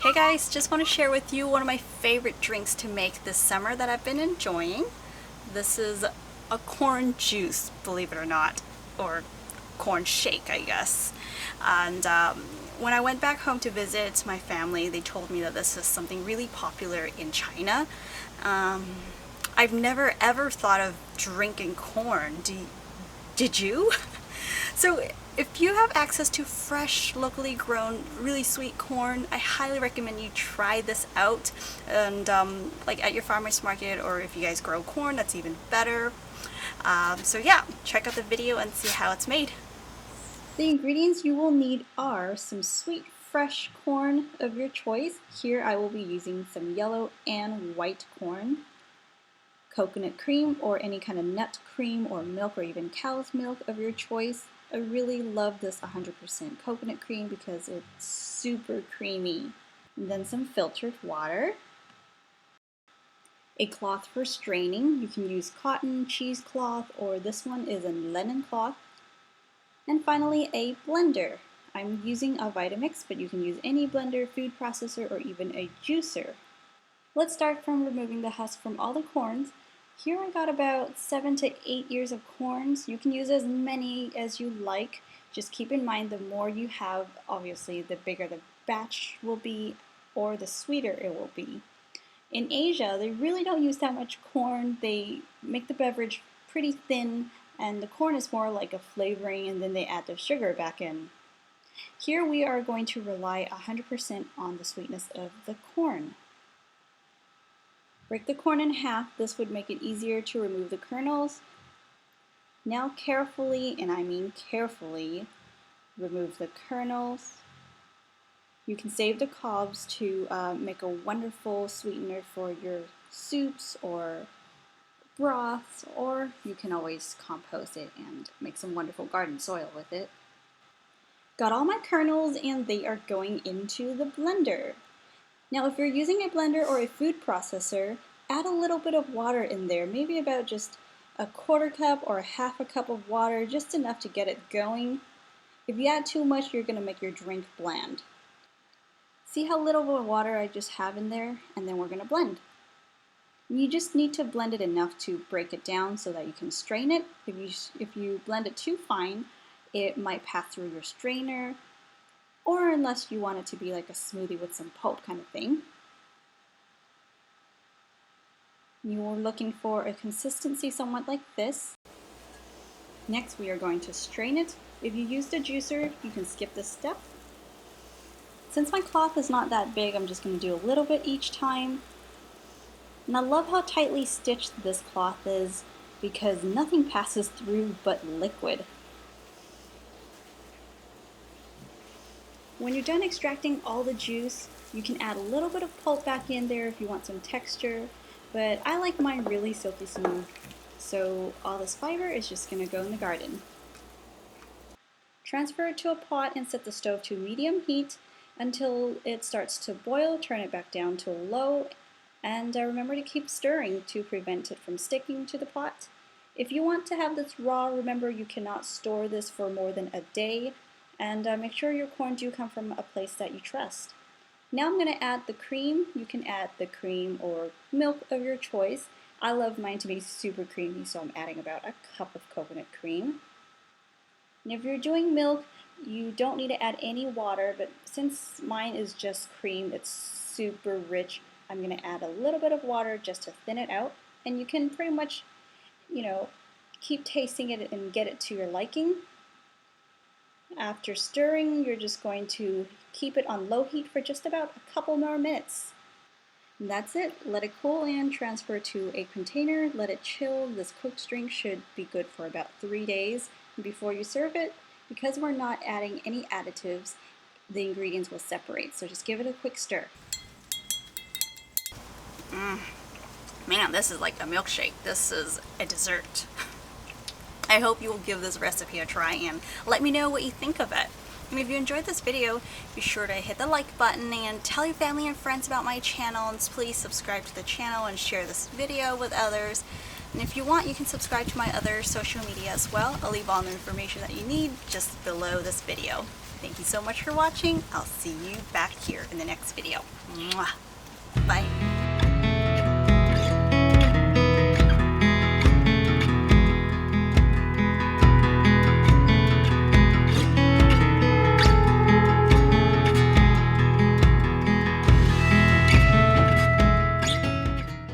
Hey guys, just want to share with you one of my favorite drinks to make this summer that I've been enjoying. This is a corn juice, believe it or not, or corn shake, I guess. And when I went back home to visit my family, they told me that this is something really popular in China. I've never ever thought of drinking corn. Did you? So if you have access to fresh, locally grown, really sweet corn, I highly recommend you try this out. And like at your farmer's market, or if you guys grow corn, that's even better. So yeah, check out the video and see how it's made. The ingredients you will need are some sweet, fresh corn of your choice. Here I will be using some yellow and white corn. Coconut cream or any kind of nut cream or milk or even cow's milk of your choice. I really love this 100% coconut cream because it's super creamy. And then some filtered water. A cloth for straining. You can use cotton, cheesecloth, or this one is a linen cloth. And finally, a blender. I'm using a Vitamix, but you can use any blender, food processor, or even a juicer. Let's start from removing the husk from all the corns. Here I got about 7 to 8 ears of corns. You can use as many as you like. Just keep in mind the more you have, obviously, the bigger the batch will be or the sweeter it will be. In Asia, they really don't use that much corn. They make the beverage pretty thin and the corn is more like a flavoring and then they add the sugar back in. Here we are going to rely 100% on the sweetness of the corn. Break the corn in half. This would make it easier to remove the kernels. Now carefully, and I mean carefully, remove the kernels. You can save the cobs to make a wonderful sweetener for your soups or broths, or you can always compost it and make some wonderful garden soil with it. Got all my kernels and they are going into the blender. Now if you're using a blender or a food processor, add a little bit of water in there, maybe about just a 1/4 cup or a 1/2 cup of water, just enough to get it going. If you add too much, you're going to make your drink bland. See how little of water I just have in there? And then we're going to blend. You just need to blend it enough to break it down so that you can strain it. If you blend it too fine, it might pass through your strainer, or unless you want it to be like a smoothie with some pulp kind of thing. You're looking for a consistency somewhat like this. Next we are going to strain it. If you used a juicer, you can skip this step. Since my cloth is not that big, I'm just going to do a little bit each time. And I love how tightly stitched this cloth is because nothing passes through but liquid. When you're done extracting all the juice, you can add a little bit of pulp back in there if you want some texture, but I like mine really silky smooth, so all this fiber is just going to go in the garden. Transfer it to a pot and set the stove to medium heat until it starts to boil. Turn it back down to low, and remember to keep stirring to prevent it from sticking to the pot. If you want to have this raw, remember you cannot store this for more than a day. And make sure your corn do come from a place that you trust. Now I'm going to add the cream. You can add the cream or milk of your choice. I love mine to be super creamy, so I'm adding about a cup of coconut cream. And if you're doing milk, you don't need to add any water, but since mine is just cream, it's super rich, I'm going to add a little bit of water just to thin it out. And you can pretty much, keep tasting it and get it to your liking. After stirring, you're just going to keep it on low heat for just about a couple more minutes. And that's it. Let it cool and transfer to a container. Let it chill. This cooked drink should be good for about 3 days. And before you serve it, because we're not adding any additives, the ingredients will separate. So just give it a quick stir. Man, this is like a milkshake. This is a dessert. I hope you will give this recipe a try and let me know what you think of it. And if you enjoyed this video, be sure to hit the like button and tell your family and friends about my channel, and please subscribe to the channel and share this video with others. And if you want, you can subscribe to my other social media as well. I'll leave all the information that you need just below this video. Thank you so much for watching. I'll see you back here in the next video. Mwah. Bye.